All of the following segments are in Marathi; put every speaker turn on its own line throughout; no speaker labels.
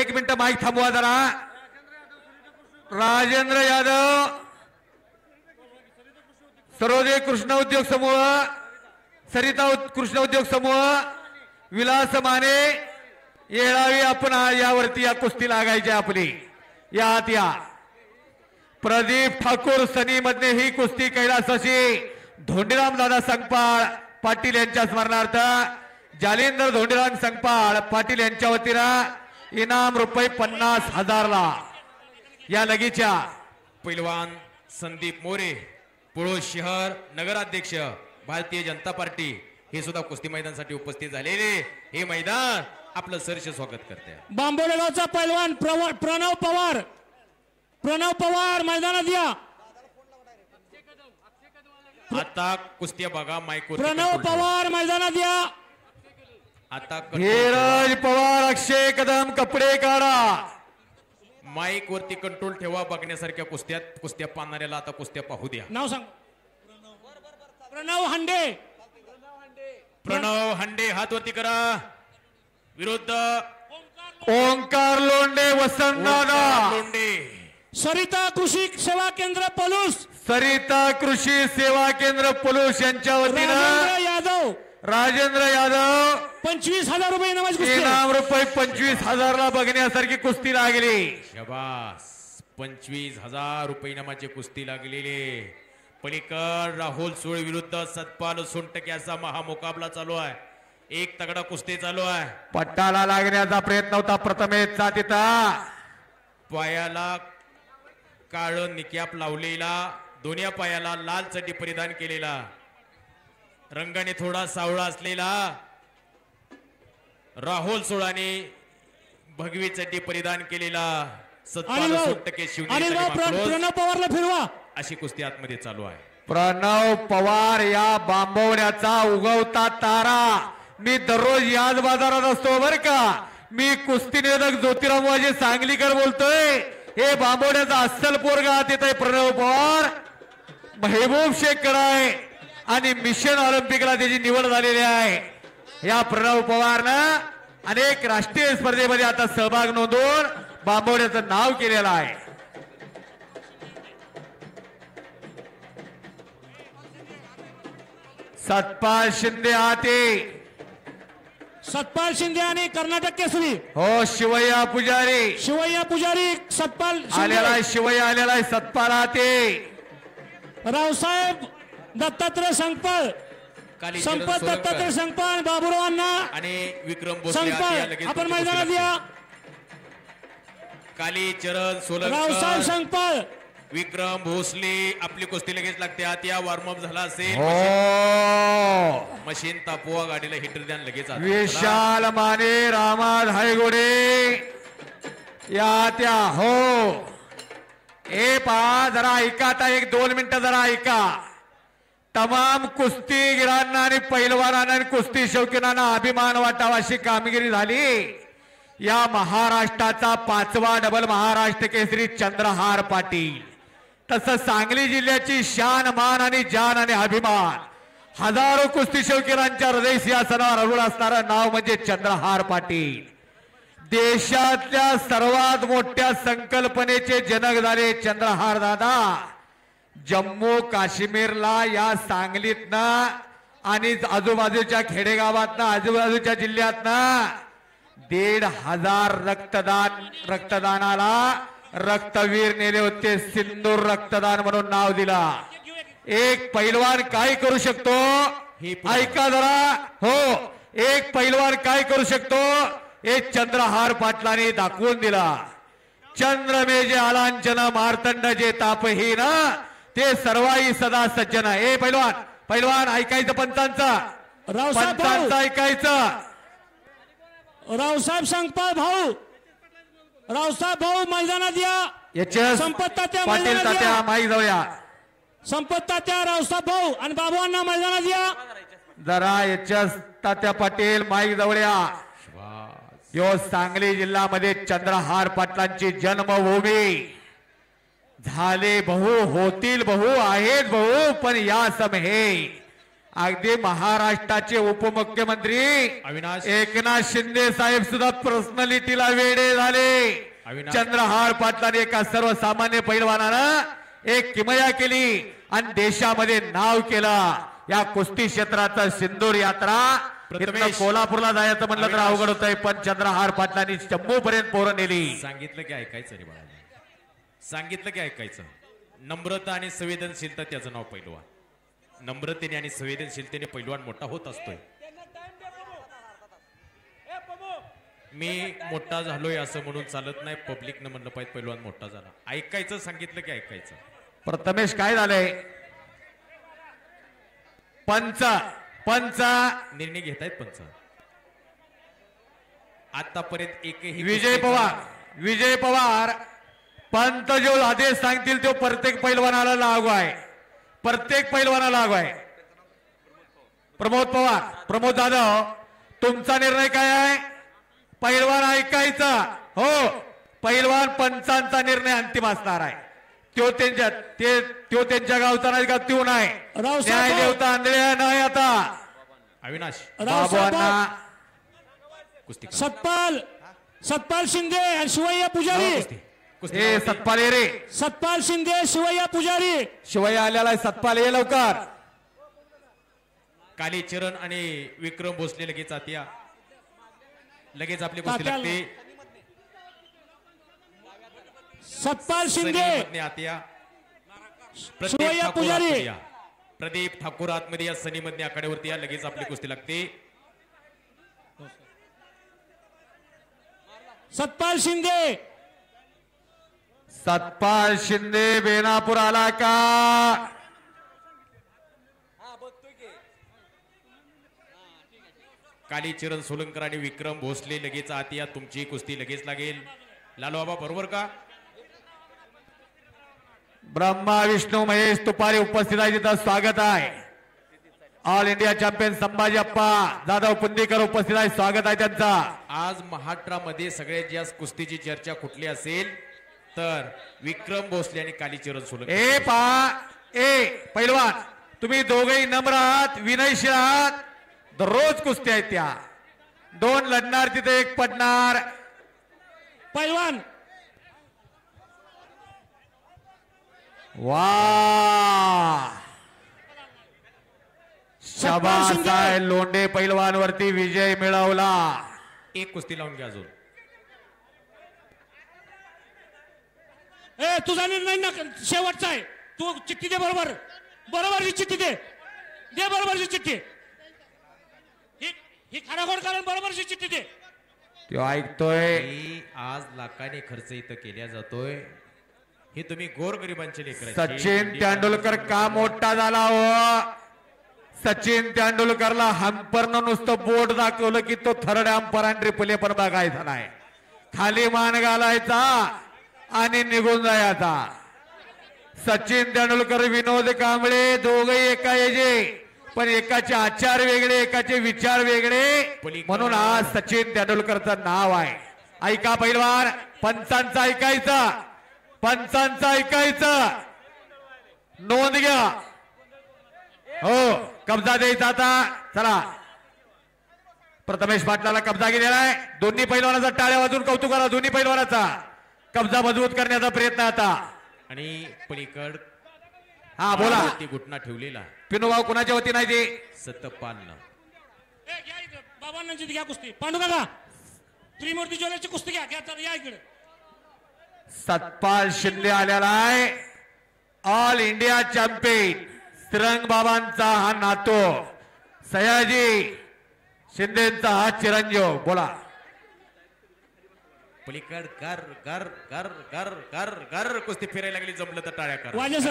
एक मिनिट माईक थांबवा जरा. राजेंद्र यादव, सरोदे कृष्ण उद्योग समूह, सरिता कृष्ण उद्योग समूह, विलास माने येळावी. आपण यावरती या कुस्ती लागायची आपली. यात या प्रदीप ठाकूर सनी मधने ही कुस्ती कैलासाची धोंडीराम दादा संगपाळ पाटील यांच्या स्मरणार्थ जालिंदर धोंडीराम संगपाळ पाटील यांच्या वतीनं इनाम रुपये 50,000 ला. या लगीच्या
पैलवान संदीप मोरे, पुळो शहर नगराध्यक्ष भारतीय जनता पार्टी, हे सुद्धा कुस्ती मैदानासाठी उपस्थित झालेले. हे मैदान आपलं सरसे स्वागत करते.
बांबोडे गावचा पैलवान प्रणव पवार मैदानात या.
आता कुस्त्या बघा माईक.
प्रणव पवार मैदानात या.
आता
धीरज पवार, अक्षय कदम कपडे काढा.
माईक वरती कंट्रोल ठेवा. बघण्यासारख्या कुस्त्या पाहणाऱ्याला आता कुस्त्या पाहू द्या.
नाव सांग. प्रणव हंडे.
प्रणव हंडे हात वरती करा. विरुद्ध
ओंकार लोंढे, वसंत दादा
लोंढे.
सरिता कृषी सेवा केंद्र पलूस.
सरिता कृषी सेवा केंद्र पलूस यांच्या वतीनं राजेंद्र यादव
25,000 रुपये
इनाम रुपये 25,000 ला बघण्यासारखी कुस्ती लागली.
शबास. 25,000 रुपये इनामाची कुस्ती लागलेली. पलीकड राहुल सुळ विरुद्ध सतपाल सोनटक याचा महामुकाबला चालू आहे. एक तगडा कुस्ती चालू आहे.
पट्टाला लागण्याचा प्रयत्न होता प्रथमेशचा. तिथं
पायाला काळ निकॅप लावलेला, दोन्ही पायाला लाल चड्डी परिधान केलेला, रंगाने थोडा सावळा असलेला राहुल सोळाने भगवी चड्डी परिधान केलेला सतपाल सोनटके
प्रणव पवारला फिरवा.
अशी कुस्ती आतमध्ये चालू आहे.
प्रणव पवार या बांबवण्याचा उगवता तारा. मी दररोज याच बाजारात असतो बर का. मी कुस्ती निवेदक ज्योतिराम वाजे सांगलीकर बोलतोय. हे बांबवण्याचा अस्सल पोरगा तिथे प्रणव पवार, महबूब शेख कडाय आणि मिशन ऑलिम्पिकला त्याची निवड झालेली आहे. या प्रणव पवारनं अनेक राष्ट्रीय स्पर्धेमध्ये आता सहभाग नोंदवून बांबवण्याचं नाव केलेलं आहे. सतपाल शिंदे आते.
सतपाल शिंदे आणि कर्नाटक केसरी.
हो शिवय्या पुजारी.
सतपाल
आलेला आहे. शिवय्या आलेला आहे. सतपाल आते.
रावसाहेब दत्तात्रय संगपाळ, संपत दत्तात्रय संगपाळ, बाबूराव अण्णा
आणि विक्रम
संगपाळ. आपण मैदानात या.
कालीचरण सोलंकर,
रावसाहेब संगपाळ,
विक्रम भोसले. आपली कुस्ती लगेच लागते. आत या. वॉर्मअप झाला असेल. मशीन तापवा. गाडीला हिटर द्या लगेच.
विशाल माने, रामा धायगोडे या त्या. हो हे पहा जरा ऐका. आता 1-2 मिनिटं जरा ऐका. तमाम कुस्तीगिरांना आणि पैलवानांना आणि कुस्ती शौकीनांना अभिमान वाटावा अशी कामगिरी झाली. या महाराष्ट्राचा 5वा डबल महाराष्ट्र केसरी चंद्रहार पाटील. तसं सांगली जिल्ह्याची शान, मान आणि जान आणि अभिमान. हजारो कुस्ती शौकीनांच्या हृदय सिंहासनावर अरुळ असणारं नाव म्हणजे चंद्रहार पाटील. देशातल्या सर्वात मोठ्या संकल्पनेचे जनक झाले चंद्रहार दादा. जम्मू काश्मीरला या सांगलीतनं आणि आजूबाजूच्या खेडेगावातनं, आजूबाजूच्या जिल्ह्यातनं 1,500 रक्तदानाला रक्तवीर नेले होते. सिंदूर रक्तदान म्हणून नाव दिला. एक पैलवान काय करू शकतो ऐका जरा. हो एक पैलवान काय करू शकतो हे चंद्रहार पाटलांनी दाखवून दिला. चंद्रमेजे आलांचन मार्तंड जे तापहीन ते सर्वाई सदा सज्जन. हे पैलवान ऐकायचं पंचांचा ऐकायचं.
रावसाहेब संगपाळ भाऊ, रावसाहेब भाऊ मैदानात या. संपत तात्या मैदानात या.
माईक जाऊया.
संपत तात्या, रावसाहेब भाऊ आणि बाबूंना मैदानात या.
जरा याच्या तात्या पाटील माईक जवळया. यो सांगली जिल्ह्यामध्ये चंद्रहार पाटलांची जन्मभूमी. झाले बहु, होतील बहु, आहेत बहु, पण या समहे अगदी महाराष्ट्राचे उपमुख्यमंत्री
अविनाश
एकनाथ शिंदे साहेब सुद्धा पर्सनॅलिटीला वेडे झाले.
अविनाश.
चंद्रहार पाटलाने एका सर्वसामान्य पैलवानानं एक किमया केली आणि देशामध्ये नाव केलं. या कुस्ती क्षेत्राचा सिंदूर यात्रा इथनं कोल्हापूरला जायचं म्हणलं तर अवघड होत आहे, पण चंद्रहार पाटलांनी जम्मू पर्यंत पोरं नेली.
सांगितलं की ऐकायचं रे बाळा, सांगितलं की ऐकायचं. नम्रता आणि संवेदनशीलता त्याचं नाव पैलवान. नम्रतेने आणि संवेदनशीलतेने पैलवान मोठा होत असतोय. मी मोठा झालोय असं म्हणून चालत नाही. पब्लिकनं म्हणलं पाहिजे पैलवान मोठा झाला. ऐकायचं, सांगितलं की ऐकायचं.
प्रथमेश काय झालंय, पंच
निर्णय घेतायत पंच. आतापर्यंत एकही
विजय पवार पंत जो आदेश सांगतील तो प्रत्येक पैलवानाला लागू आहे. प्रत्येक पैलवानाला लागू आहे. प्रमोद जाधव, तुमचा निर्णय काय आहे? पैलवान ऐकायचा हो. पैलवान पंचांचा निर्णय अंतिम असणार आहे. तो त्यांच्या गावचा नाही का, तो नाही. न्याय देवता आंधळ्या नाही. आता
अविनाश
बाबूंना
कुस्ती
सतपाल शिंदे आणि शिवय्या पुजारी.
सतपाल ये रे.
सतपाल शिंदे, शिवय्या पुजारी.
शिवय्या आलेला आहे. सतपाल ये लवकर.
कालीचरण आणि विक्रम भोसले लगेच आत्या. लगेच आपली कुस्ती लागते.
सतपाल शिंदे,
आत्या.
शिवय्या पुजारी.
प्रदीप ठाकूर आतमध्ये या सनी मधल्या आखाड्यावरती या. लगेच आपली कुस्ती लागते.
सतपाल शिंदे
बेनापूर आला का?
कालीचरण सोलंकर आणि विक्रम भोसले लगेच आत्या. तुमची कुस्ती लगेच लागेल. लालू बाबा बरोबर का?
ब्रह्मा विष्णू महेश तुपारी उपस्थित आहे. तिथं स्वागत आहे. ऑल इंडिया चॅम्पियन संभाजी अप्पा जाधव पुंदीकर उपस्थित आहे. स्वागत आहे त्यांचा.
आज महाराष्ट्रामध्ये सगळ्यात जास्त कुस्तीची चर्चा कुठली असेल तर विक्रम भोसले आणि कालीचरण सोलंकर.
पैलवान तुम्ही दोघेही नम्र आहात, विनयशील आहात. दररोज कुस्ती आहेत त्या. दोन लढणार, तिथे एक पडणार.
पैलवान
वा शाबास आहे. लोंढे पैलवान वरती विजय मिळवला.
एक कुस्ती लावून घ्या अजून.
तुझा निर्णय शेवटचा आहे. तू चिठ्ठी दे. बरोबरची चिठ्ठी दे. बरोबरची चिठ्ठी. ही खराखोर कारण बरोबरची चिठ्ठी दे.
तो ऐकतोय.
आज लाखाने खर्च इथं केला जातोय. हे तुम्ही गोरगरिबांचे लेकर.
सचिन तेंडुलकर का मोठा झाला हो? सचिन तेंडुलकरला हंपरनं नुसतं बोट दाखवलं की तो थर्ड अंपर आणि ट्रिपल पण बघायचा नाही. खाली मान घालायचा आणि निघून जायचा. सचिन तेंडुलकर, विनोद कांबळे दोघे एका एजे, पण एकाचे आचार वेगळे, एकाचे विचार वेगळे. म्हणून आज सचिन तेंडुलकरचं नाव आहे. ऐका पैलवान, पंचांचं ऐकायचं. नोंद घ्या हो. कब्जा द्यायचा आता. चला, प्रथमेश पाटलाला कब्जा गेलेला आहे. दोन्ही पैलवानाचा टाळ्या वाजून कौतुक करा. दोन्ही पैलवानाचा कब्जा मजबूत करण्याचा प्रयत्न आता.
आणि पलीकड
बोला.
घुटना ठेवलेला
पिनूभाऊ कुणाच्या वती नाही ते
सतपालनं.
बाबांना घ्या कुस्ती. पांडुकाका त्रिमूर्ती ज्वेलर्सची कुस्ती घ्या. या इकडे.
सतपाल शिंदे आलेला आहे. ऑल इंडिया चॅम्पियन श्रीरंग बाबांचा हा नातो, सयाजी शिंदेचा हा चिरंजीव. बोला.
पलीकड कर कर कर कर कर कर कुस्ती फिरायला लागली. जमलं तर टाळ्या करा.
वाजे सर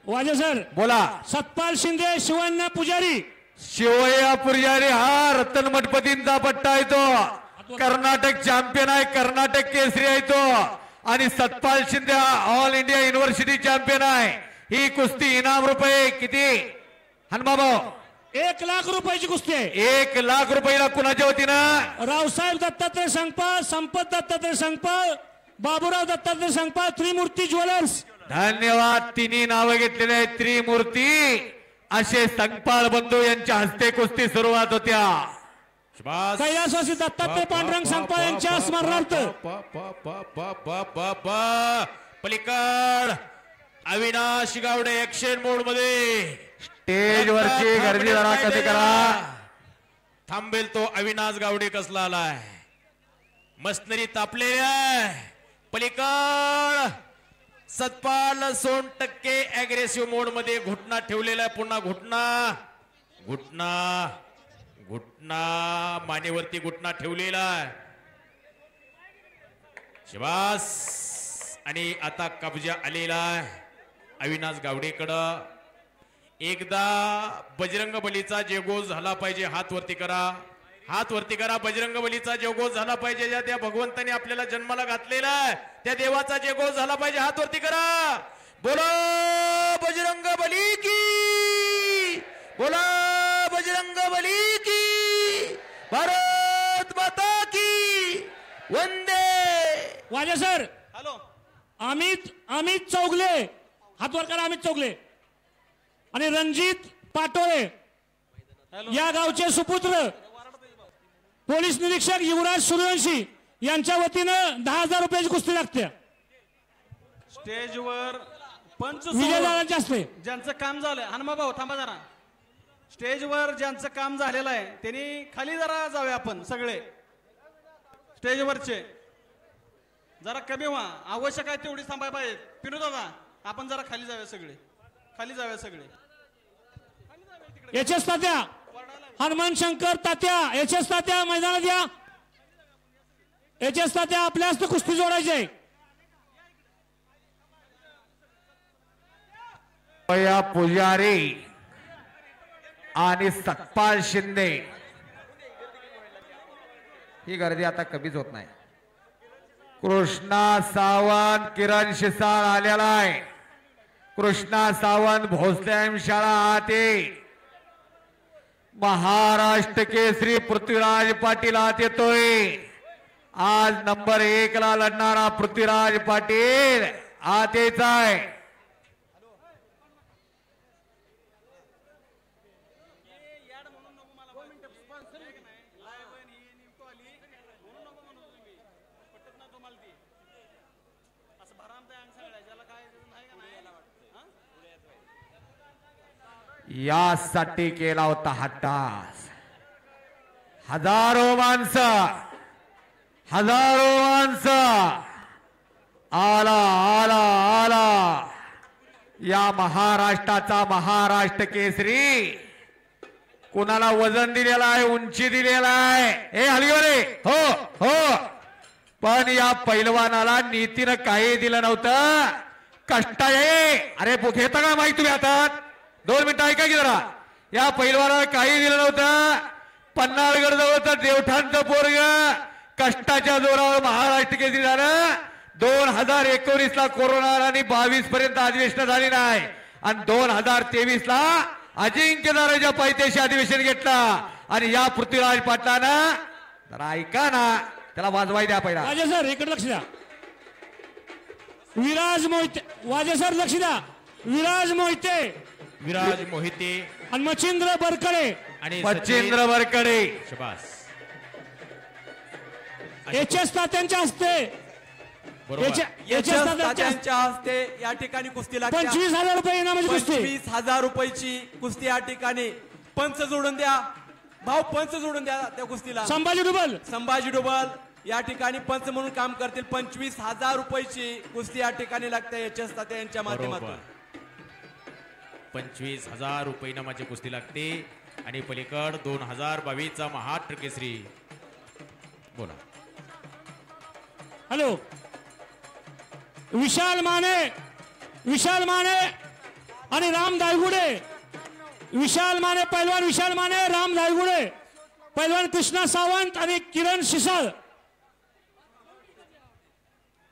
वाजे सर
बोला.
सतपाल शिंदे, शिवण्या पुजारी.
शिवय्या पुजारी हा रतन मठपतींचा पट्टा येतो. कर्नाटक चॅम्पियन आहे. कर्नाटक केसरी आहे तो. आणि सतपाल शिंदे हा ऑल इंडिया युनिव्हर्सिटी चॅम्पियन आहे. ही कुस्ती इनाम रुपये किती हनुमाभाऊ?
1 लाख रुपयाची कुस्ती आहे.
1 लाख रुपयाला कुणाच्या वतीनं?
रावसाहेब दत्तात्रय संकपाळ, संपत दत्तात्रय संकपाळ, बाबूराव दत्तात्रय संकपाळ, त्रिमूर्ती ज्वेलर्स.
धन्यवाद. तिन्ही नावं घेतलेले आहेत. त्रिमूर्ती असे संकपाळ बंधू यांच्या हस्ते कुस्ती सुरुवात होत्या.
शाबास.
कैलासवासी दत्तात्रय पांडुरंग संकपाळ यांच्या स्मरणार्थ
पलीकड अविनाश गावडे ऍक्शन मोड मध्ये.
स्टेज वरची गर्दी जरा कमी करा.
थांबेल तो अविनाश गावडे कसला आलाय. मस्तनरी तापलेल्या पलीकड सतपाल सोनटक्के अग्रेसिव्ह मोड मध्ये घुटना ठेवलेला आहे. पुन्हा घुटना घुटना घुटना मानेवरती घुटना ठेवलेला आहे. शिवास आणि आता कब्जा आलेला आहे अविनाश गावडेकडं. एकदा बजरंग बलीचा जयघोष झाला पाहिजे. हात वरती करा, हात वरती करा. बजरंग बलीचा जयघोष झाला पाहिजे. ज्या त्या भगवंताने आपल्याला जन्माला घातलेला आहे त्या देवाचा जयघोष झाला पाहिजे. हात वरती करा. बोलो बजरंग बली की, बोला बजरंग बली की, भारत माता की, वंदे.
वाजे सर.
हॅलो.
अमित चौगले हात वर करा. अमित चौगले आणि रणजित पाटोळे या गावचे सुपुत्र पोलीस निरीक्षक युवराज सूर्यवंशी यांच्या वतीनं 10,000 रुपयाची कुस्ती लागते.
स्टेजवर पंच
विजयदारांच्या हस्ते.
ज्यांचं काम झालं, हनुमाभाऊ थांबा जरा. स्टेजवर ज्यांचं काम झालेलं आहे त्यांनी खाली जरा जाऊया. आपण सगळे स्टेजवरचे जरा कमी व्हा. आवश्यक आहे तेवढी थांबाय पाहिजे. पिनू दादा आपण जरा खाली जाऊया. सगळे खाली जाऊया. सगळे
एच एस तात्या, हनुमान शंकर तात्या, एच एस तात्या मैदानात या. एच एस तात्या आपल्या हस्ते कुस्ती जोडायची.
पुजारी आणि सतपाल शिंदे ही गर्दी आता कमीच होत नाही. कृष्णा सावंत, किरण शिसाळ आलेला आहे. कृष्णा सावंत भोसले शाळा आते. महाराष्ट्र केसरी पृथ्वीराज पाटील आत येतोय. आज नंबर 1 ला लढणारा पृथ्वीराज पाटील आत यायचा आहे. यासाठी केला होता हट्टास. हजारो माणसं आला आला आला. या महाराष्ट्राचा महाराष्ट्र केसरी कोणाला वजन दिलेला आहे, उंची दिलेला आहे. हे हलगोरे हो हो. पण या पैलवानाला नीतीनं काही दिलं नव्हतं. कष्ट आहे. अरे घेता का माहिती तुम्ही हातात? 2 मिनिटं ऐका की जरा. या पैलवानाला काही दिलं नव्हतं. पन्हाळगड जवळचं देवठाणचं पोरग कष्टाच्या जोरावर महाराष्ट्र केसरी झालं. 2019 ला कोरोना आला आणि 22 पर्यंत अधिवेशन झाली नाही. आणि 2023 ला अजिंक्यदाराच्या पायथ्याशी अधिवेशन घेतला. आणि या पृथ्वीराज पाटलानं जरा ऐका ना, त्याला वाजवाय द्या पहिला.
वाजे सर इकडे लक्ष द्या. विराज मोहिते, वाजे सर लक्ष द्या. विराज मोहिते आणि मच्छिंद्र बरकडे
आणि
मच्छिंद्र बरकडे.
शाबास.
एच एस तात्यांच्या हस्ते.
बरोबर.
एच एस तात्यांच्या
हस्ते या ठिकाणी कुस्ती लागते.
25,000 रुपये इनामाची कुस्ती.
25,000 रुपयाची कुस्ती या ठिकाणी. पंच जोडून द्या भाऊ, पंच जोडून द्या त्या कुस्तीला. संभाजी डुबल या ठिकाणी पंच म्हणून काम करतील. 25,000 रुपयाची कुस्ती या ठिकाणी लागते एच एस तात्या यांच्या माध्यमातून.
25,000 रुपये इनामाची कुस्ती लागते. आणि पलीकड 2022 चा महाराष्ट्र केसरी. बोला.
हॅलो. विशाल माने आणि राम दायगुडे. विशाल माने पैलवान, विशाल माने, राम दायगुडे पैलवान, कृष्णा सावंत आणि किरण शिसाळ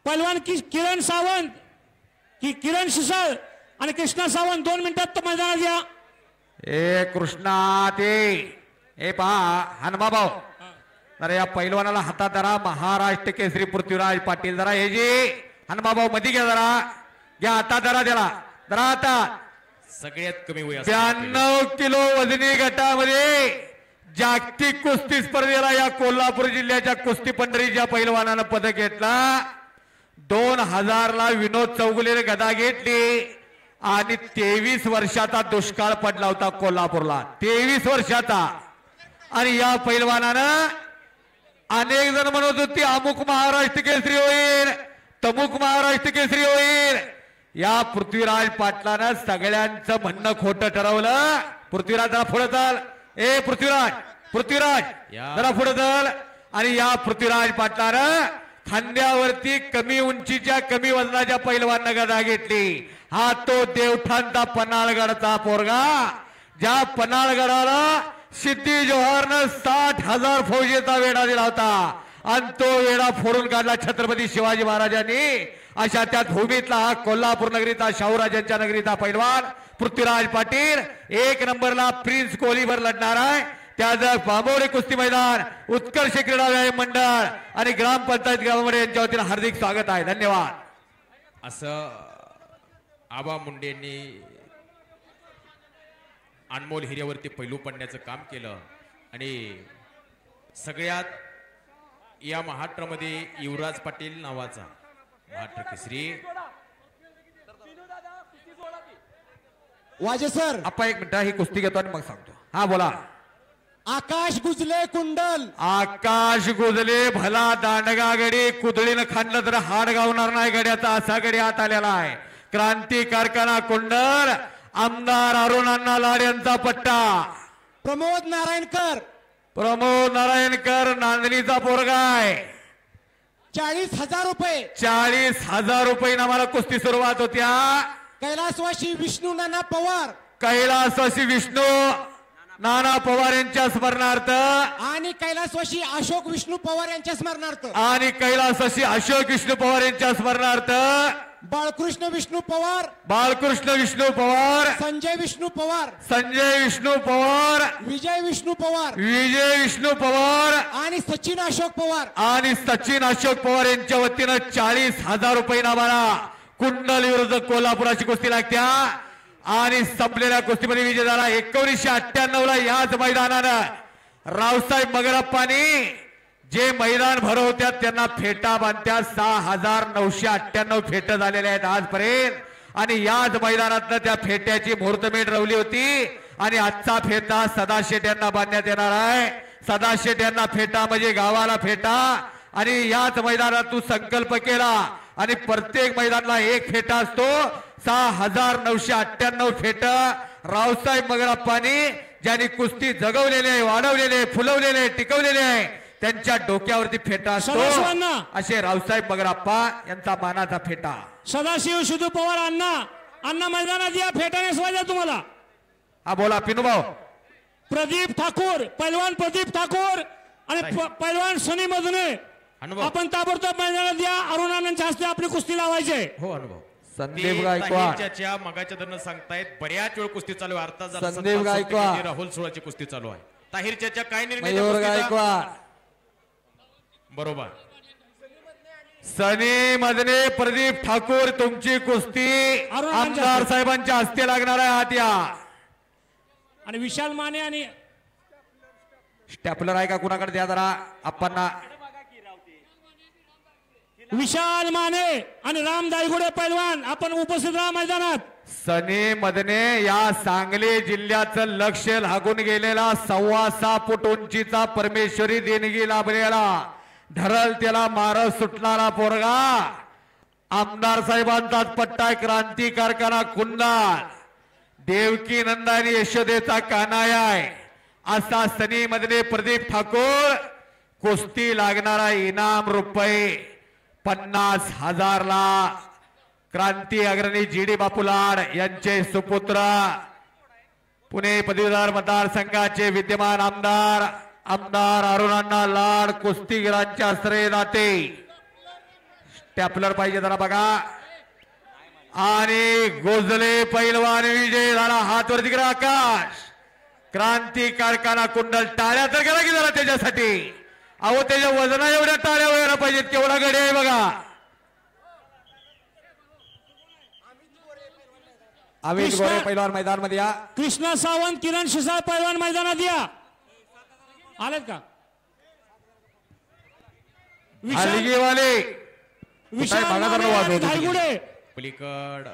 पैलवान. किरण शिसाळ आणि कृष्णा सावंत 2 मिनिटात तो मैदानात या.
ए कृष्णा ते ए पहा हनुमाभाऊ, अरे या पैलवानाला हातात धरा. महाराष्ट्र केसरी पृथ्वीराज पाटील. जरा हे जी हनुमाभाऊ मध्ये घ्या जरा. घ्या आता त्याला आता
सगळ्यात कमी वय
92 किलो वजनी गटामध्ये जागतिक कुस्ती स्पर्धेला या कोल्हापूर जिल्ह्याच्या कुस्ती पंढरीच्या पैलवानानं पदक घेतला. 2000 ला विनोद चौगुलेने गदा घेतली आणि 23 वर्षाचा दुष्काळ पडला होता कोल्हापूरला. 23 वर्षाचा. आणि या पैलवानानं अनेक जण म्हणत होती अमुक महाराष्ट्र केसरी होईल, तमुक महाराष्ट्र केसरी होईल. या पृथ्वीराज पाटलानं सगळ्यांचं म्हणणं खोटं ठरवलं. पृथ्वीराज जरा पुढे चाल. ए पृथ्वीराज जरा पुढे चाल. आणि या पृथ्वीराज पाटलानं खांद्यावरती कमी उंचीच्या कमी वजनाच्या पैलवानं गदा घेतली. हा तो देवठाणचा पन्हाळगडचा पोरगा, ज्या पन्हाळगडाला सिद्धी जोहरनं 60,000 फौजेचा वेढा दिला होता आणि तो वेढा फोडून काढला छत्रपती शिवाजी महाराजांनी. अशा त्या भूमीतला हा कोल्हापूर नगरीचा शाहूराजांच्या नगरीचा पैलवान पृथ्वीराज पाटील 1 नंबरला प्रिन्स कोहलीवर लढणार आहे. त्याचं बांबोडे कुस्ती मैदान, उत्कर्ष क्रीडा व्यायाम मंडळ आणि ग्रामपंचायत गावामध्ये यांच्या वतीनं हार्दिक स्वागत आहे. धन्यवाद.
असं आबा मुंडेंनी अनमोल हिऱ्यावरती पैलू पडण्याचं काम केलं. आणि सगळ्यात या महाराष्ट्रामध्ये युवराज पाटील नावाचा महाराष्ट्र केसरी
वाजे सर.
आपण 1 मिनिट ही कुस्ती घेतो आणि मग सांगतो. हा बोला.
आकाश गुजले कुंडल.
आकाश गुजले भला दांडगा गडी, कुदळीनं खाणलं तर हाड गावणार नाही गड्याचा असा गडी आत आलेला आहे. क्रांती कारखाना कुंडल, आमदार अरुणांना लाड यांचा पट्टा.
प्रमोद
नारायणकर नांदणीचा पोरगा आहे.
40,000 रुपये.
40,000 रुपये आम्हाला कुस्ती सुरुवात होत्या.
कैलासवासी विष्णू नाना पवार.
कैलासवासी विष्णू नाना पवार यांच्या स्मरणार्थ
आणि कैलासवासी अशोक विष्णू पवार यांच्या स्मरणार्थ बाळकृष्ण विष्णू पवार, संजय विष्णू पवार, विजय विष्णू पवार आणि सचिन अशोक पवार यांच्या वतीनं 40,000 रुपये आम्हाला कुंडल विरुद्ध कोल्हापुराची कुस्ती लागत्या. आणि संपलेल्या कुस्तीमध्ये विजय झाला. 1998 ला याच मैदानानं रावसाहेब मगरप्पांनी जे मैदान भरवत्यात त्यांना फेटा बांधत्या. 6,998 फेट झालेले आहेत आजपर्यंत. आणि याच मैदानातनं त्या फेट्याची मुहूर्तमेढ रवली होती. आणि आजचा फेटा सदाशेठ यांना बांधण्यात येणार आहे. सदाशेठ यांना फेटा म्हणजे गावाला फेटा. आणि याच मैदानात तू संकल्प केला आणि प्रत्येक मैदानाला 1 फेटा असतो. 6,998 फेट रावसाहेब मगरप्पांनी ज्यांनी कुस्ती जगवलेले, वाढवलेले, फुलवलेले, टिकवलेले आहे त्यांच्या डोक्यावरती फेटा असतो. असे रावसाहेब मगरप्पा यांचा मानाचा फेटा.
सदाशिव शिदू पवार अण्णा मैदानात या फेटाने स्वाजा तुम्हाला.
हा बोला पिनूभाऊ.
प्रदीप ठाकूर, पैलवान प्रदीप ठाकूर आणि पैलवान सनी मधने आपण ताबडतोब मैदानात या. अरुणानंदच्या हस्ते आपली कुस्ती लावायची.
हो अनुभव.
संदीप गायकवाड
मगाच्या दरम्यान सांगतायत बऱ्याच वेळ कुस्ती चालू आहे. अर्थात
संदीप गायकवाड,
राहुल सोळाची कुस्ती चालू आहे. ताहिर चाचा काय निर्णय?
मयूर गायकवाड
बरोबर.
सनी मधने प्रदीप ठाकूर तुमची कुस्ती आमदार साहेबांच्या हस्ते लागणार आहे. हात या.
आणि विशाल माने आणि
स्टॅपलर आहे का कुणाकडे द्या जरा आपण.
विशाल माने आणि राम दायगुडे पैलवान आपण उपस्थित राहा मैदानात.
सनी मधने या सांगली जिल्ह्याचं लक्ष लागून गेलेला 6.25 फूट उंचीचा परमेश्वरी देणगी लाभलेला धरल त्याला मार सुटणारा पोरगा. आमदार साहेबांचाच पट्टा. क्रांती कारखाना कुंडाल, देवकी नंदानी यशोदेचा कानाय आहे असा सनी मधने प्रदीप ठाकूर. कुस्ती लागणारा इनाम रुपये 50,000 ला क्रांती अग्रणी GD बापूलाड यांचे सुपुत्र, पुणे पदवीधर मतदारसंघाचे विद्यमान आमदार अरुणांना लाड कुस्तीगिरांच्या श्रेय जाते. स्टॅपलर पाहिजे जरा बघा. आणि गोजले पैलवान विजय झाला. हात वरती करा आकाश. क्रांती कारखाना कुंडल टाळ्या तर करा की जरा त्याच्यासाठी. अहो त्याच्या वजना एवढ्या टाळ्या व्हायला पाहिजेत. केवढा गडी आहे बघा.
अमित
कृष्णा-
गोरे पैलवान मैदान मध्ये या.
कृष्णा सावंत किरण शिसाळ पैलवान मैदानात या. आलेत का?
हलगीवाले
विशाल
भागात
माने
वाद
आणि
होते.
धायगुडे.
पलीकड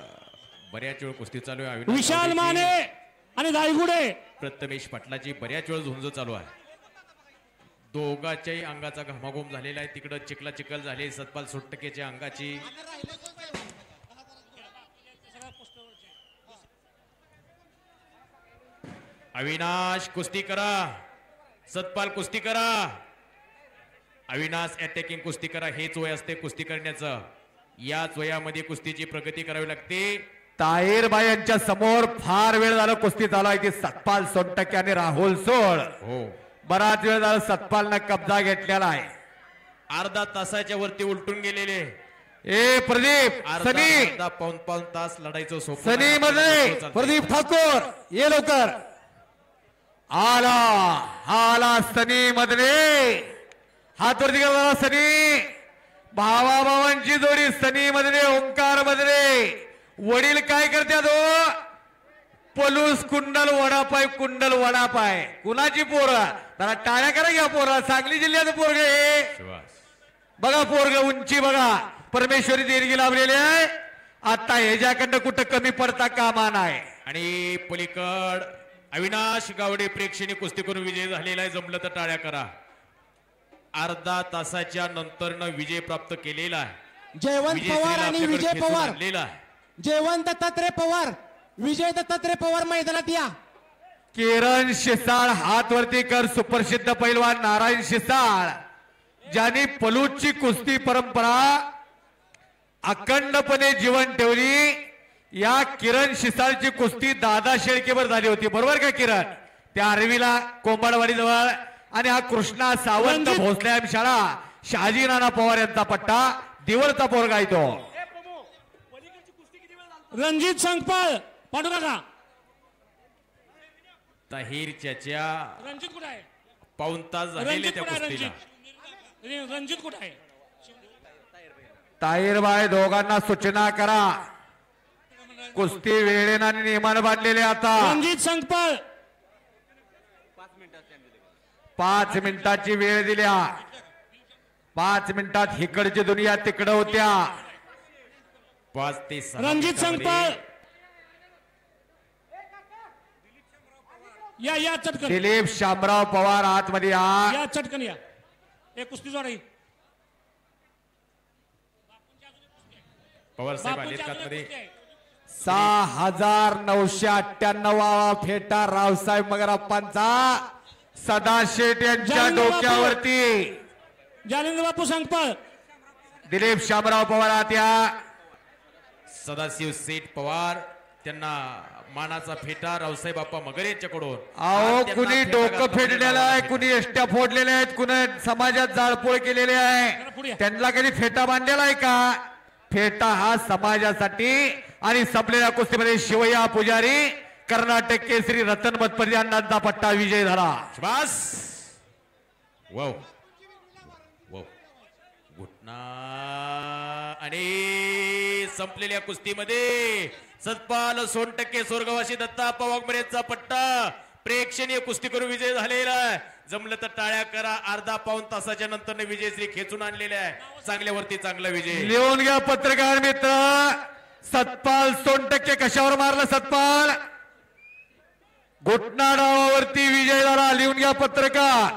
बऱ्याच वेळ कुस्ती चालू आहे. अविनाश
विशाल
गावडेची,
माने आणि धायगुडे.
प्रथमेश पाटलाची बऱ्याच वेळ झुंज चालू आहे. दोघाच्याही अंगाचा घामाघूम झालेला आहे. तिकडं चिखला चिखल झाले सतपाल सोटकेच्या अंगाची. अविनाश कुस्ती करा, सतपाल कुस्ती करा. अविनाश अटॅकिंग कुस्ती करा. हेच वय असते कुस्ती करण्याचं. याच वयामध्ये कुस्तीची प्रगती करावी लागते.
ताहिरबाई यांच्या समोर फार वेळ झाला कुस्ती चालू आहे ती सतपाल सोनटक्के आणि राहुल सोळ.
हो,
बराच वेळ झाला सतपालनं कब्जा घेतलेला आहे.
अर्धा तासाच्या वरती उलटून गेलेले.
ए प्रदीप सनी
अर्धा पाऊन तास लढायचं सोपं
सनी
नाही.
मध्ये प्रदीप ठाकूर ये लवकर. आला आला सनी मधले हात वरती गेला सनी. भावा भावांची जोडी सनी मधले ओंकार मधले. वडील काय करतात हो? पलूस कुंडल वडापाय कुंडल वडापाय. कुणाची पोरं जरा टाळ्या करा घ्या पोरं. सांगली जिल्ह्याचं पोरग हे
शिवास.
बघा पोरग उंची बघा. परमेश्वरी देणगी लावलेली आहे. आता ह्याच्याकडनं कुठं कमी पडता कामा नाही.
आणि पलीकड अविनाश गावडे प्रेक्षणीय कुस्ती करून विजय झालेला आहे. जमलं तर टाळ्या करा. अर्धा तासाच्या नंतरनं विजय प्राप्त केलेला आहे.
जयवंत
विजयश्रीला
पवार आणि
आपल्याकडे
विजय
खेचून
पवार.
आणलेला आहे.
जयवंत दत्तात्रय पवार, विजय दत्तात्रय पवार मैदानात या.
किरण शिसाळ हात वरती कर. सुप्रसिद्ध पैलवान नारायण शिसाळ ज्यांनी पलूची कुस्ती परंपरा अखंडपणे जीवन ठेवली. या किरण शिसाळची कुस्ती दादा शेळकेवर झाली होती. बरोबर का किरण? त्या आर्वीला कोंबडवाडी जवळ. आणि हा कृष्णा सावंत भोसले शाळा शहाजी नाना पवार यांचा पट्टा दिवळचा पोरगा आहे तो.
रणजित संकपाळ पाठवू नका.
ताहीर चाच्या
रणजित कुठे आहे?
पाऊन तास झालेले
रणजित
त्या
कुठे आहे?
कुस्तीला.
रणजित कुठे आहे?
ताहिरबाई दोघांना सूचना करा. कुस्ती वेळेनं आणि नियमानं बांधलेले. आता
रणजित संकपाळ
5 मिनिटाची वेळ दिल्या. 5 मिनिटात इकडची दुनिया तिकडं होत्या.
5 ते 6
रणजित संकपाळ या चटकन
दिलीप शामराव पवार आतमध्ये या.
या चटकन या. एक कुस्ती जोडाई.
पवार साहेब आलेत का मध्ये?
6,998 फेटा रावसाहेब मगरप्पांचा सदाशेठ यांच्या
जालिंदर बापू.
डोक्यावरती.
जालिंदर बापू संकपाळ.
दिलीप शामराव पवार आत या.
सदाशिव सेठ पवार त्यांना मानाचा फेटा रावसाहेब बाप्पा मगर यांच्याकडून.
अहो
त्यांना
कुणी
फेटा
डोकं
घातला
फेडलेलं आहे,
फेटा.
कुणी एष्ट्या फोडलेल्या आहेत, कुणी समाजात जाळपोळ केलेली आहे. त्यांना कधी फेटा बांधलेला आहे का? फेटा हा समाजासाठी. आणि संपलेल्या कुस्तीमध्ये शिवय्या पुजारी कर्नाटक केसरी रतन मतपरी यांचा पट्टा विजय झाला.
श्वास वाव वाव घुटना. आणि संपलेल्या कुस्तीमध्ये सतपाल सोनटक्के स्वर्गवासी दत्ताप्पा वाघमरेचा पट्टा प्रेक्षणीय कुस्ती करून विजय झालेला आहे. जमलं तर टाळ्या करा. अर्धा पाऊन तासाच्या नंतर विजयश्री खेचून आणलेले आहे. चांगल्यावरती चांगला विजय.
लिहून घ्या पत्रकार मित्र. सतपाल सोनटक्के कशावर मारलं? सतपाल घुटना डावावरती विजय झाला. लिहून घ्या पत्रकार.